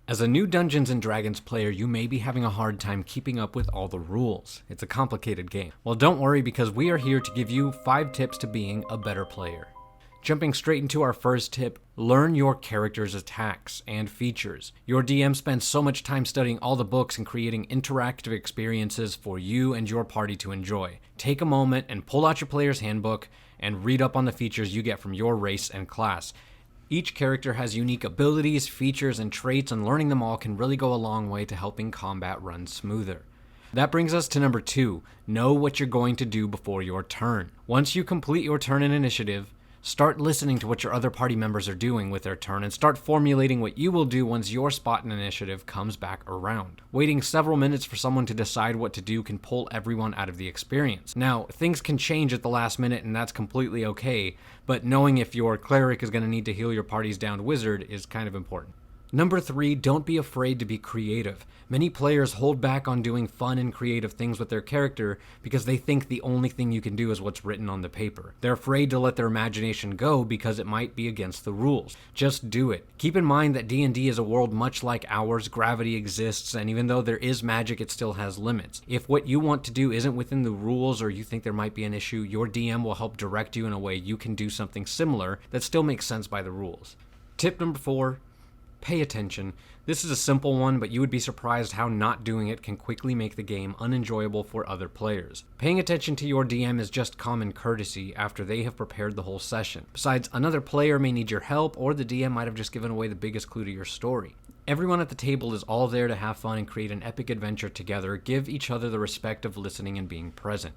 As a new Dungeons & Dragons player, you may be having a hard time keeping up with all the rules. It's a complicated game. Well, don't worry, because we are here to give you 5 tips to being a better player. Jumping straight into our first tip, learn your character's attacks and features. Your DM spends so much time studying all the books and creating interactive experiences for you and your party to enjoy. Take a moment and pull out your player's handbook and read up on the features you get from your race and class. Each character has unique abilities, features, and traits, and learning them all can really go a long way to helping combat run smoother. That brings us to number 2, know what you're going to do before your turn. Once you complete your turn in initiative, start listening to what your other party members are doing with their turn and start formulating what you will do once your spot in initiative comes back around. Waiting several minutes for someone to decide what to do can pull everyone out of the experience. Now, things can change at the last minute and that's completely okay, but knowing if your cleric is going to need to heal your party's downed wizard is kind of important. Number 3, don't be afraid to be creative. Many players hold back on doing fun and creative things with their character because they think the only thing you can do is what's written on the paper. They're afraid to let their imagination go because it might be against the rules. Just do it. Keep in mind that D&D is a world much like ours, gravity exists, and even though there is magic, it still has limits. If what you want to do isn't within the rules or you think there might be an issue, your DM will help direct you in a way you can do something similar that still makes sense by the rules. Tip number 4, pay attention. This is a simple one, but you would be surprised how not doing it can quickly make the game unenjoyable for other players. Paying attention to your DM is just common courtesy after they have prepared the whole session. Besides, another player may need your help, or the DM might have just given away the biggest clue to your story. Everyone at the table is all there to have fun and create an epic adventure together. Give each other the respect of listening and being present.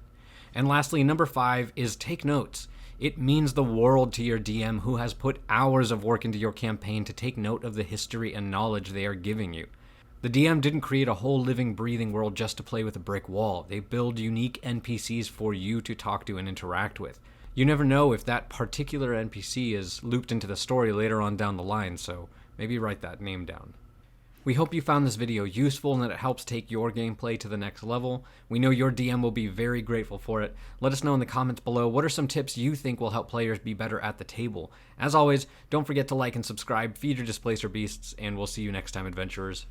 And lastly, number 5 is take notes. It means the world to your DM who has put hours of work into your campaign to take note of the history and knowledge they are giving you. The DM didn't create a whole living, breathing world just to play with a brick wall. They build unique NPCs for you to talk to and interact with. You never know if that particular NPC is looped into the story later on down the line, so maybe write that name down. We hope you found this video useful and that it helps take your gameplay to the next level. We know your DM will be very grateful for it. Let us know in the comments below what are some tips you think will help players be better at the table. As always, don't forget to like and subscribe, feed your displacer beasts, and we'll see you next time, adventurers.